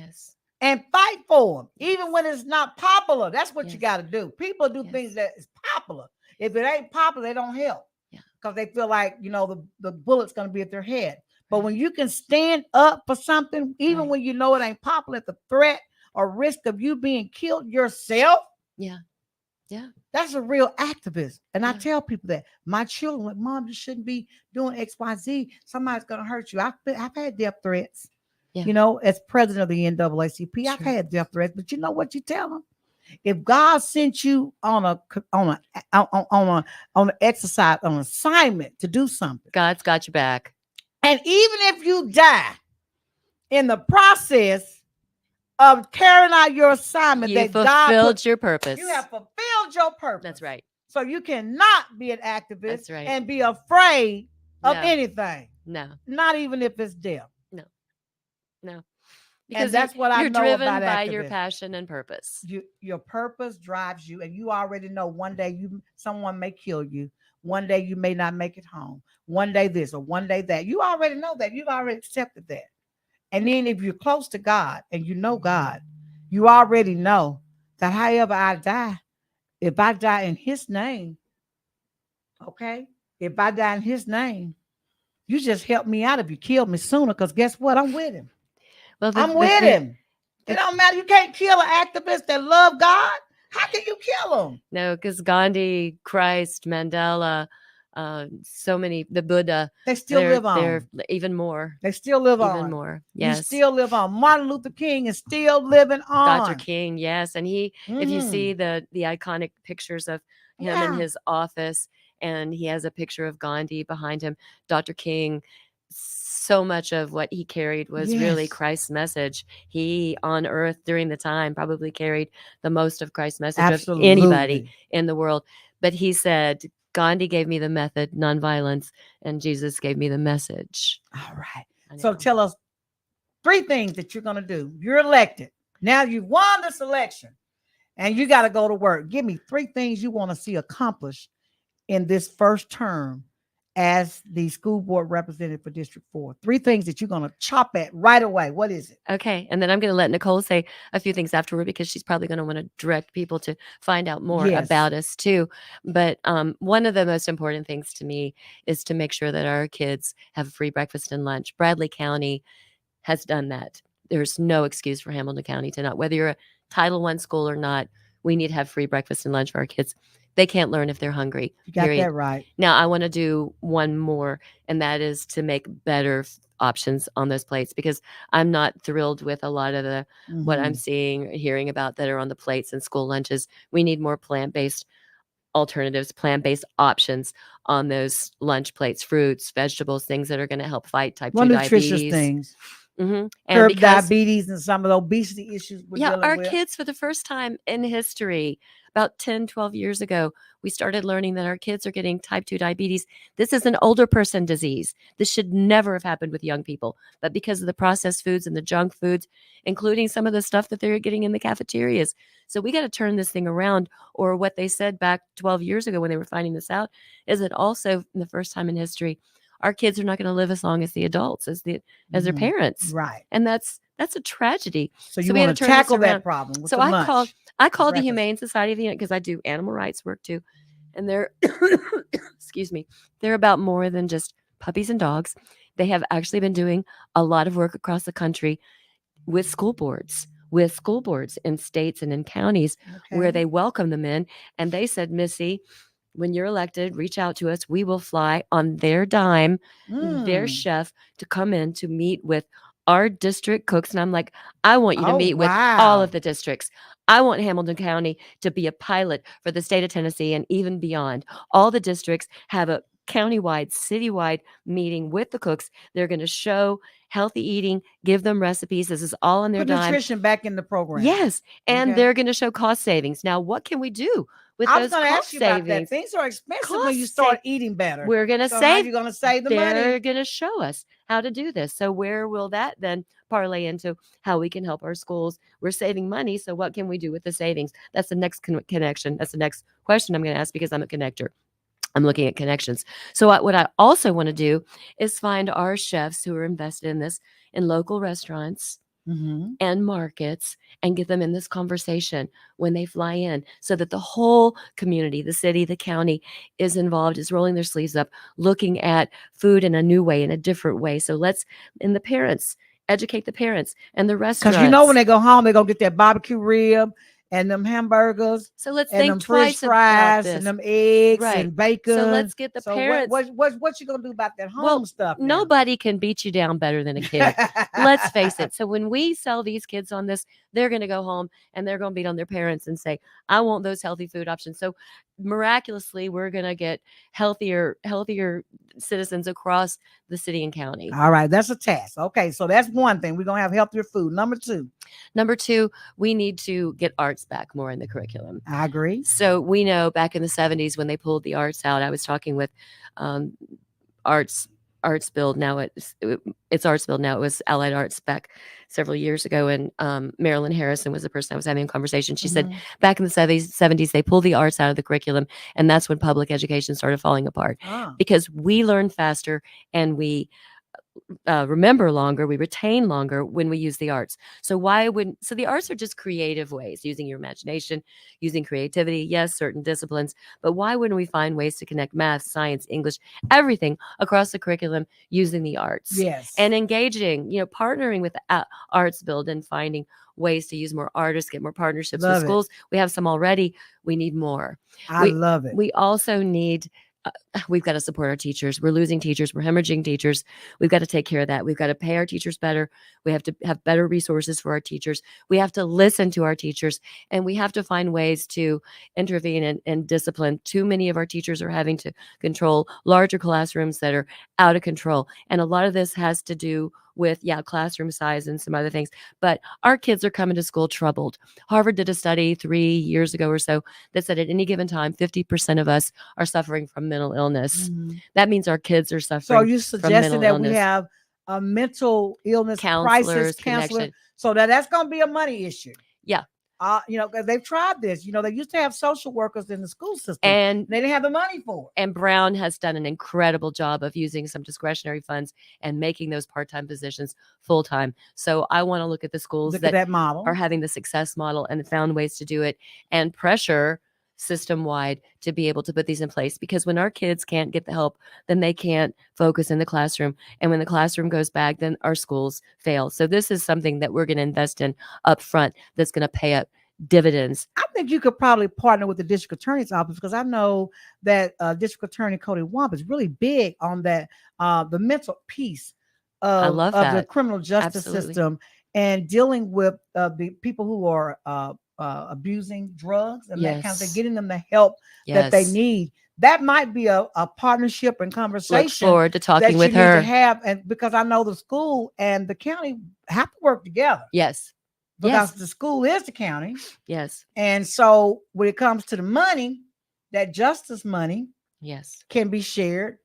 and fight for them, even when it's not popular. That's what you got to do. People do things that is popular. If it ain't popular, they don't help because they feel like, the bullet's going to be at their head. But when you can stand up for something, even when you know it ain't popular, the threat or risk of you being killed yourself, that's a real activist. And I tell people that my children, like, Mom, you shouldn't be doing XYZ. Somebody's going to hurt you. I've had death threats. As president of the NAACP, I've had death threats. But you know what you tell them? If God sent you on an exercise, on an assignment to do something, God's got your back. And even if you die in the process of carrying out your assignment, you fulfilled your purpose. You have fulfilled your purpose. That's right. So you cannot be an activist That's right. and be afraid of No. anything, No. not even if it's death. No. No. And Because that's what I you're know driven about by your activists. passion and purpose. Your purpose drives you, and you already know one day someone may kill you. One day you may not make it home. One day this or one day that. You already know that. You've already accepted that. And then if you're close to God and you know God, you already know that however I die, if I die in his name, okay? If I die in his name, you just help me out if you kill me sooner, because guess what? I'm with him. Well, I'm with him. It don't matter. You can't kill an activist that love God. How can you kill him? No, because Gandhi, Christ, Mandela, so many, the Buddha, They still live they're on. even more. They still live on. Even more. You Yes. still live on. Martin Luther King is still living on. Dr. King, yes. And he, if you see the iconic pictures of him in his office, and he has a picture of Gandhi behind him, Dr. King, so much of what he carried was really Christ's message. He on earth during the time probably carried the most of Christ's message of anybody in the world. But he said, Gandhi gave me the method, nonviolence, and Jesus gave me the message. All right. So tell us 3 things that you're going to do. You're elected. Now you've won this election and you got to go to work. Give me 3 things you want to see accomplished in this first term as the school board representative for District 4. 3 things that you're going to chop at right away. What is it? Okay. And then I'm going to let Nicole say a few things afterward, because she's probably going to want to direct people to find out more about us too. But one of the most important things to me is to make sure that our kids have free breakfast and lunch. Bradley County has done that. There's no excuse for Hamilton County to not, whether you're a Title I school or not, we need to have free breakfast and lunch for our kids. They can't learn if they're hungry. You got that right. Now, I want to do one more, and that is to make better options on those plates, because I'm not thrilled with a lot of the what I'm seeing, hearing about that are on the plates and school lunches. We need more plant-based alternatives, plant-based options on those lunch plates, fruits, vegetables, things that are going to help fight type 2 diabetes. Nutritious things. And curb diabetes and some of the obesity issues we're dealing our with. Kids, for the first time in history, about 10, 12 years ago, we started learning that our kids are getting type 2 diabetes. This is an older person disease. This should never have happened with young people. But because of the processed foods and the junk foods, including some of the stuff that they're getting in the cafeterias. So we got to turn this thing around. Or what they said back 12 years ago when they were finding this out is that also, in the first time in history, our kids are not going to live as long as the adults, as their parents. Right. And that's a tragedy. So you want to tackle that problem. So I called the Humane Society of the United, because I do animal rights work too. And they're, excuse me, they're about more than just puppies and dogs. They have actually been doing a lot of work across the country with school boards in states and in counties where they welcome them in. And they said, Missy, when you're elected, reach out to us. We will fly on their dime, their chef, to come in to meet with our district cooks. And I'm like, I want you to meet with all of the districts. I want Hamilton County to be a pilot for the state of Tennessee and even beyond. All the districts have a countywide, citywide meeting with the cooks. They're going to show healthy eating, give them recipes. This is all on their dime. Put nutrition back in the program. Yes. And they're going to show cost savings. Now, what can we do with I those was going to cost ask you about savings? that. Things are expensive when you start eating better. We're going to so save. How are you going to save the money? They're going to show us how to do this. So where will that then parlay into how we can help our schools? We're saving money. So what can we do with the savings? That's the next connection. That's the next question I'm going to ask, because I'm a connector. I'm looking at connections. So what I also want to do is find our chefs who are invested in this in local restaurants and markets, and get them in this conversation when they fly in, so that the whole community, the city, the county, is involved, is rolling their sleeves up, looking at food in a new way, in a different way. So and the parents, educate the parents and the restaurants. Because when they go home, they're going to get their barbecue rib and them hamburgers. So let's and think them twice French fries about this. and them eggs and bacon. So let's get the parents. What you gonna do about that home stuff? Now? Nobody can beat you down better than a kid. Let's face it. So when we sell these kids on this, they're going to go home and they're going to beat on their parents and say, I want those healthy food options. So miraculously, we're going to get healthier citizens across the city and county. All right. That's a task. Okay. So that's one thing. We're going to have healthier food. Number two, we need to get arts back more in the curriculum. I agree. So we know back in the 70s when they pulled the arts out, I was talking with arts build. Now it's arts build now. It was Allied Arts back several years ago, and Marilyn Harrison was the person I was having a conversation. She said back in the 70s they pulled the arts out of the curriculum, and that's when public education started falling apart Ah, because we learn faster and we remember longer, we retain longer when we use the arts. So so the arts are just creative ways, using your imagination, using creativity, yes, certain disciplines, but why wouldn't we find ways to connect math, science, English, everything across the curriculum using the arts yes. and engaging, partnering with Arts Build and finding ways to use more artists, get more partnerships with Love it. schools. We have some already. We need more. I love it. We also need we've got to support our teachers. We're losing teachers. We're hemorrhaging teachers. We've got to take care of that. We've got to pay our teachers better. We have to have better resources for our teachers. We have to listen to our teachers, and we have to find ways to intervene and discipline. Too many of our teachers are having to control larger classrooms that are out of control. And a lot of this has to do with, classroom size and some other things. But our kids are coming to school troubled. Harvard did a study 3 years ago or so that said at any given time, 50% of us are suffering from mental illness. Mhm. That means our kids are So suffering you from suggesting mental that we illness. have a mental illness Counselors, crisis counselor, connection. so that's going to be a money issue. Yeah. Because they've tried this. They used to have social workers in the school system, And they didn't have the money for it. And Brown has done an incredible job of using some discretionary funds and making those part-time positions full-time. So I want to look at the schools Look at that model. are having the success model and found ways to do it and pressure system-wide to be able to put these in place. Because when our kids can't get the help, then they can't focus in the classroom. And when the classroom goes back, then our schools fail. So this is something that we're going to invest in up front that's going to pay up dividends. I think you could probably partner with the district attorney's office, because I know that District Attorney Cody Wamp is really big on that, the mental piece I love of the that. criminal justice Absolutely. system, and dealing with the people who are abusing drugs and that kind of thing, Yes. getting them the help that they Yes. need. That might be a partnership and Look conversation forward to that talking you with need to her. have, and because I know the school and the county have to work together, Yes. because Yes. the school is the county. Yes. And so when it comes to the money, that justice money Yes. can be shared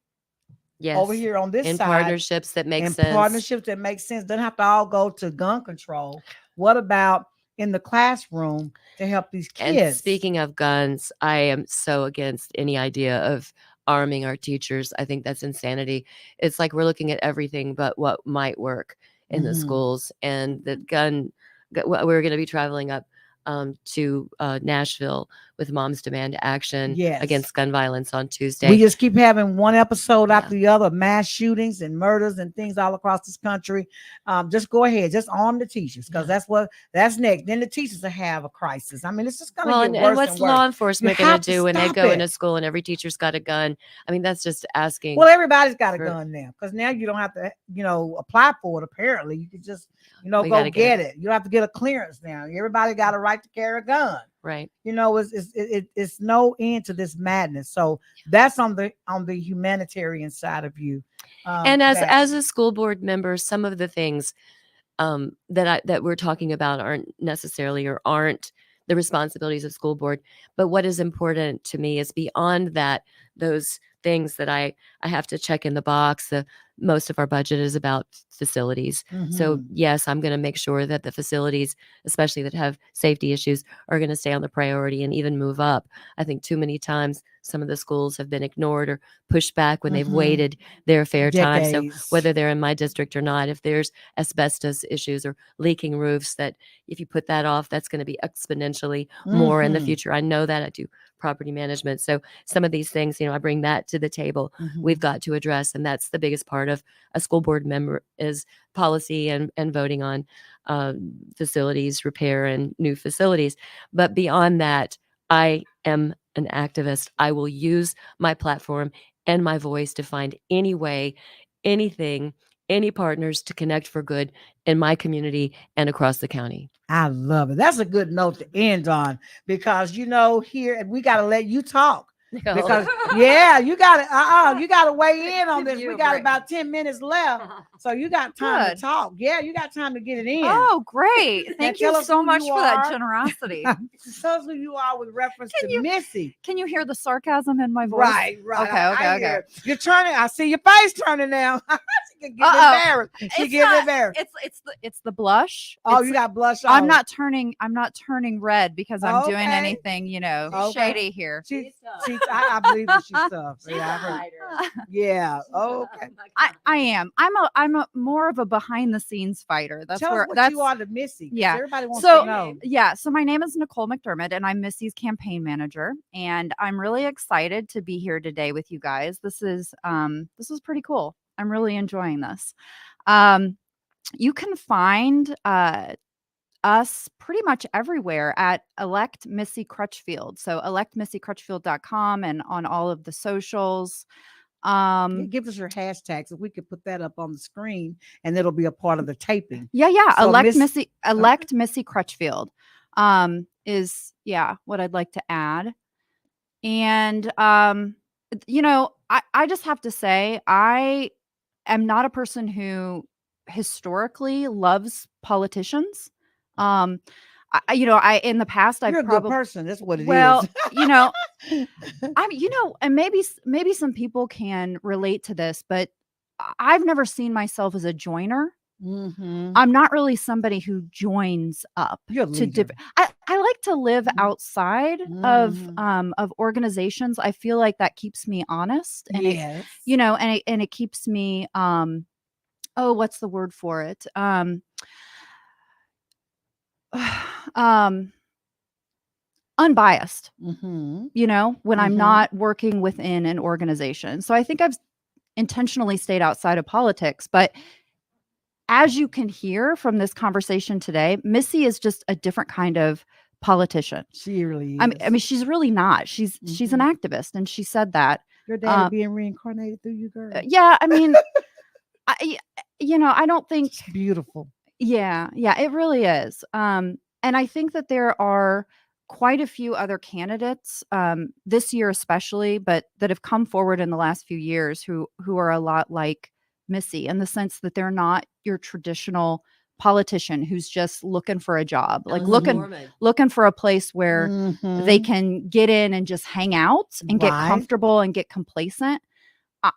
Yes. over here on this in side, partnerships that make in sense. partnerships that make sense. Doesn't have to all go to gun control. What about in the classroom to help these kids? And speaking of guns, I am so against any idea of arming our teachers. I think that's insanity. It's like we're looking at everything but what might work in the Mhm. schools. And the we're going to be traveling up to Nashville with Moms Demand Action Yes. against gun violence on Tuesday. We just keep having one episode Yeah. after the other, mass shootings and murders and things all across this country. Just go ahead, just arm the teachers, because that's next. Then the teachers will have a crisis. I mean, it's just going to get worse and what's and worse. law enforcement You going have to to do when they stop go it. into school and every teacher's got a gun? I mean, that's just asking. Well, everybody's got a for- gun now, because now you don't have to, apply for it. Apparently, you can just, We go gotta get get it. You don't have to get a clearance now. Everybody got a right to carry a gun. Right. It's no end to this madness. So that's on the humanitarian side of you. And as a school board member, some of the things that we're talking about aren't necessarily or aren't the responsibilities of school board. But what is important to me is beyond that, those things that I have to check in the box. Most of our budget is about facilities. So Mhm. yes, I'm going to make sure that the facilities, especially that have safety issues, are going to stay on the priority and even move up. I think too many times some of the schools have been ignored or pushed back when they've Mhm. waited their fair time. So Decades. whether they're in my district or not, if there's asbestos issues or leaking roofs, that if you put that off, that's going to be exponentially more in the Mhm. future. I know that. I do property management. So some of these things, I bring that to the table. Mhm. We've got to address, and that's the biggest part of a school board member is policy and voting on facilities repair and new facilities. But beyond that, I am an activist. I will use my platform and my voice to find any way, anything, any partners to connect for good in my community and across the county. I love it. That's a good note to end on, because here, and we got to let you talk. Nicole. Because yeah, you got to you got to weigh in on Give this. you We a got break. about 10 minutes left, so you got time Good. to talk. Yeah, you got time to get it in. Oh, great. Thank tell you us so who much you for that are. generosity. Tell us who you are with reference Can to Missy. Can you hear the sarcasm in my voice? Right. Okay, I okay. hear it. You're turning. I see your face turning now. She can get Uh-oh. embarrassed. She It's gets not- embarrassed. It's the blush. Oh, It's- you got blush on. I'm not turning red because I'm doing Okay. anything, Okay. shady here. I believe that she's tough. Yeah, I heard. Yeah. Okay. I am. I'm a more of a behind the scenes fighter. That's Tell where us what that's you are to Missy. 'Cause yeah. Everybody wants So to know. yeah. So my name is Nicole McDermott, and I'm Missy's campaign manager. And I'm really excited to be here today with you guys. This is pretty cool. I'm really enjoying this. You can find us pretty much everywhere at Elect Missy Crutchfield. So electmissycrutchfield.com and on all of the socials. Give us your hashtags if we could put that up on the screen, and it'll be a part of the taping. Yeah. So Elect Missy Crutchfield is what I'd like to add. And I just have to say I am not a person who historically loves politicians. I in the past You're I've a probably good person. That's what it is. well, and maybe some people can relate to this, but I've never seen myself as a joiner. Mhm. I'm not really somebody who joins up You're a to leader. different. I like to live outside of organizations. I feel like that keeps me honest, and Yes. it keeps me what's the word for it? Unbiased. Mhm. When I'm not working within an organization. So I think I've intentionally stayed outside of politics, but as you can hear from this conversation today, Missy is just a different kind of politician. She really is. I mean, she's really not. She's an activist, and she said that. Your daddy being reincarnated through you, girl. Yeah, I mean, I don't think It's beautiful. Yeah, it really is. And I think that there are quite a few other candidates this year, especially, but that have come forward in the last few years who are a lot like Missy in the sense that they're not your traditional politician who's just looking for a job, like looking for a place where they can get in and just hang out and get comfortable and get complacent.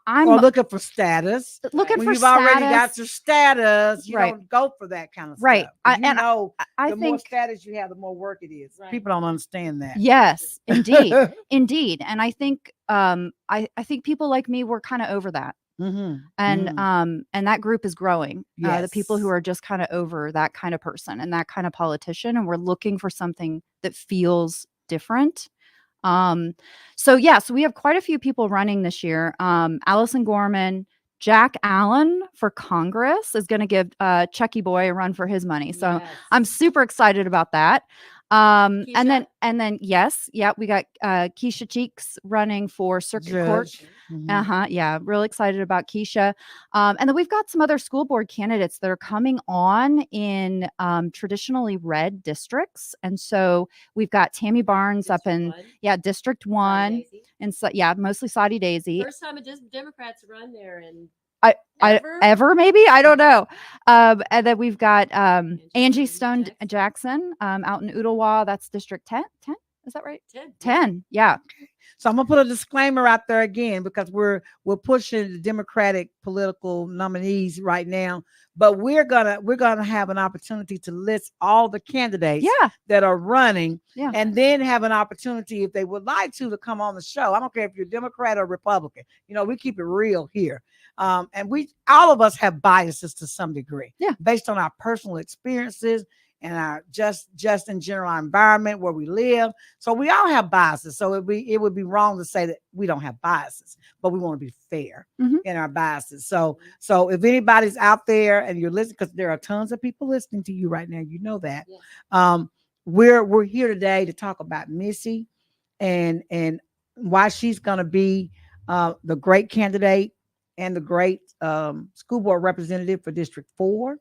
I'm looking for status. When you've already got your status, you don't go for that kind of right. stuff. I the think more status you have, the more work it is. Right. People don't understand that. Yes, indeed, indeed. And I think I think people like me were kind of over that. And that group is growing. The people who are just kind of over that kind of person and that kind of politician, and we're looking for something that feels different. So we have quite a few people running this year. Allison Gorman, Jack Allen for Congress is going to give Chucky Boy a run for his money. So I'm super excited about that. And then we got Keisha Cheeks running for Circuit Court. Real excited about Keisha. And then we've got some other school board candidates that are coming on in traditionally red districts. And so we've got Tammy Barnes up in District 1, and mostly Saudi Daisy. First time a Democrats run there, and ever maybe, I don't know. And then we've got Angie Stone Jackson out in Ooltewah. That's District 10. Is that right? 10. Yeah. So I'm gonna put a disclaimer out there again because we're pushing the Democratic political nominees right now, but we're gonna have an opportunity to list all the candidates that are running, and then have an opportunity if they would like to come on the show. I don't care if you're Democrat or Republican. We keep it real here. And all of us have biases to some degree, based on our personal experiences and our just in general our environment where we live. So we all have biases. So it would be wrong to say that we don't have biases, but we want to be fair in our biases. So if anybody's out there and you're listening, because there are tons of people listening to you right now, that. We're here today to talk about Missy and why she's going to be the great candidate and the great school board representative for District 4.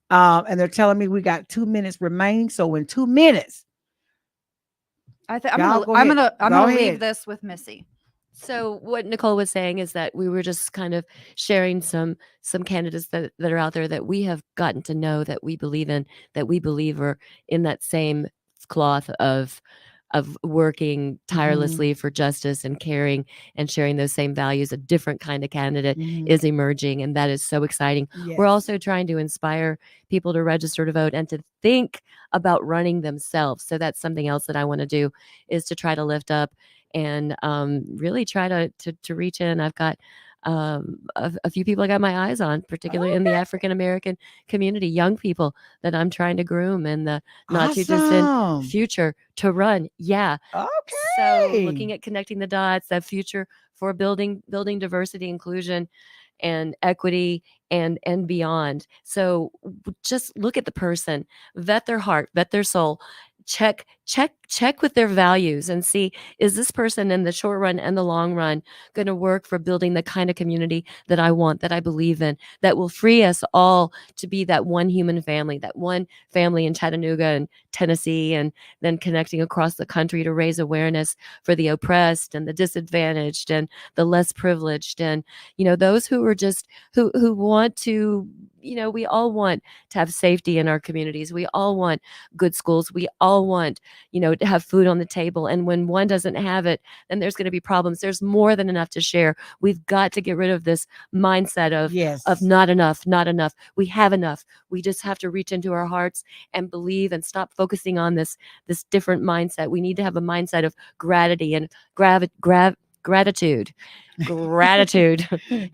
And they're telling me we got 2 minutes remaining. So in 2 minutes, I'm gonna leave this with Missy. So what Nicole was saying is that we were just kind of sharing some candidates that are out there that we have gotten to know, that we believe in, that we believe are in that same cloth of working tirelessly for justice and caring and sharing those same values. A different kind of candidate is emerging, and that is so exciting. Yes. We're also trying to inspire people to register to vote and to think about running themselves. So that's something else that I want to do, is to try to lift up and really try to reach in. I've got a few people I got my eyes on, particularly in the African American community, young people that I'm trying to groom in the not too distant future to run. Yeah. Okay. So looking at connecting the dots, that future for building diversity, inclusion, and equity and beyond. So just look at the person, vet their heart, vet their soul, check with their values and see, is this person in the short run and the long run going to work for building the kind of community that I want, that I believe in, that will free us all to be that one human family, that one family in Chattanooga and Tennessee, and then connecting across the country to raise awareness for the oppressed and the disadvantaged and the less privileged, and those who are just who want to, we all want to have safety in our communities. We all want good schools. We all want, to have food on the table. And when one doesn't have it, then there's going to be problems. There's more than enough to share. We've got to get rid of this mindset of not enough, not enough. We have enough. We just have to reach into our hearts and believe and stop focusing on this different mindset. We need to have a mindset of gratitude and gratitude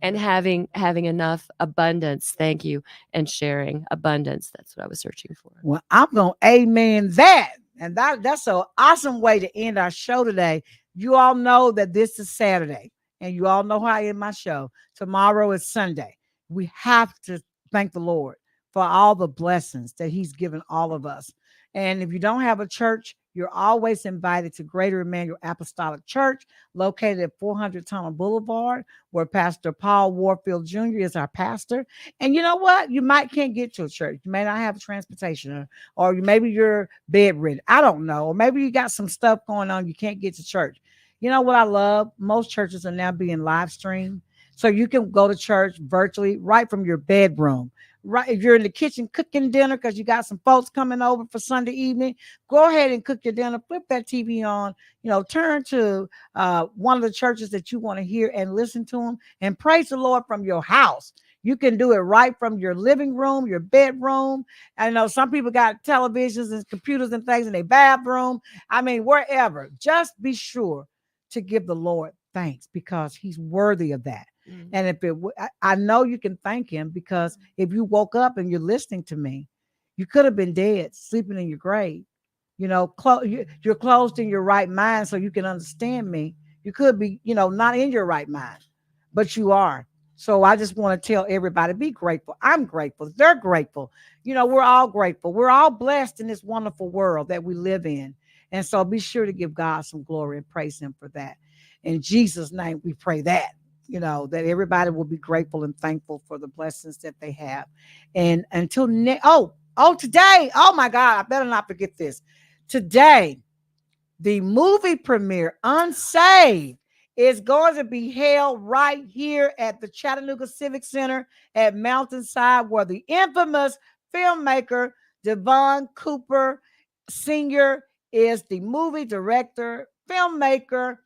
and having enough abundance. Thank you. And sharing abundance. That's what I was searching for. Well, I'm going to amen that. And that's an awesome way to end our show today. You all know that this is Saturday, and you all know how I end my show. Tomorrow is Sunday. We have to thank the Lord for all the blessings that he's given all of us. And if you don't have a church, you're always invited to Greater Emmanuel Apostolic Church, located at 400 Tunnel Boulevard, where Pastor Paul Warfield Jr. is our pastor. And you know what? You can't get to a church. You may not have transportation, or maybe you're bedridden. I don't know. Or maybe you got some stuff going on. You can't get to church. You know what I love? Most churches are now being live streamed. So you can go to church virtually right from your bedroom. Right, if you're in the kitchen cooking dinner because you got some folks coming over for Sunday evening, go ahead and cook your dinner. Flip that TV on. Turn to one of the churches that you want to hear and listen to them, and praise the Lord from your house. You can do it right from your living room, your bedroom. I know some people got televisions and computers and things in their bathroom. I mean, wherever. Just be sure to give the Lord thanks, because he's worthy of that. And if I know you can thank him, because if you woke up and you're listening to me, you could have been dead, sleeping in your grave. You're closed in your right mind, so you can understand me. You could be, not in your right mind, but you are. So I just want to tell everybody, be grateful. I'm grateful. They're grateful. We're all grateful. We're all blessed in this wonderful world that we live in. And so be sure to give God some glory and praise him for that. In Jesus' name, we pray that. That everybody will be grateful and thankful for the blessings that they have. And until today, oh my God, I better not forget this. Today, the movie premiere, Unsaved, is going to be held right here at the Chattanooga Civic Center at Mountainside, where the infamous filmmaker Devon Cooper Sr. is the movie director, filmmaker,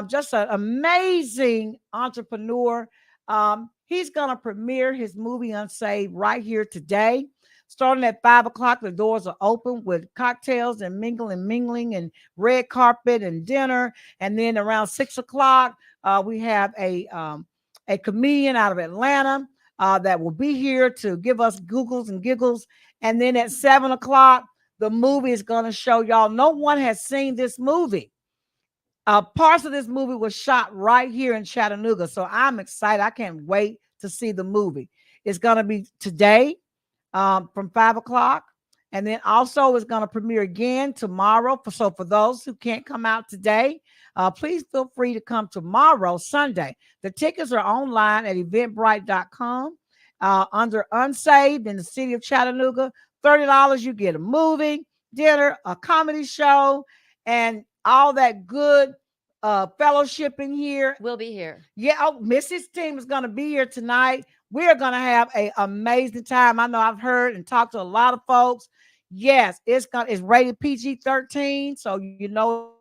just an amazing entrepreneur. He's going to premiere his movie Unsaved right here today. Starting at 5:00, the doors are open with cocktails and mingling and red carpet and dinner. And then around 6:00, we have a comedian out of Atlanta that will be here to give us googles and giggles. And then at 7:00, the movie is going to show y'all. No one has seen this movie. Parts of this movie was shot right here in Chattanooga. So I'm excited. I can't wait to see the movie. It's going to be today from 5:00. And then also it's going to premiere again tomorrow. So for those who can't come out today, please feel free to come tomorrow, Sunday. The tickets are online at eventbrite.com under Unsaved in the city of Chattanooga. $30, you get a movie, dinner, a comedy show, and all that good fellowship in here. We'll be here. Yeah, oh, Missy's team is going to be here tonight. We're going to have an amazing time. I know I've heard and talked to a lot of folks. Yes, it's rated PG-13, so you know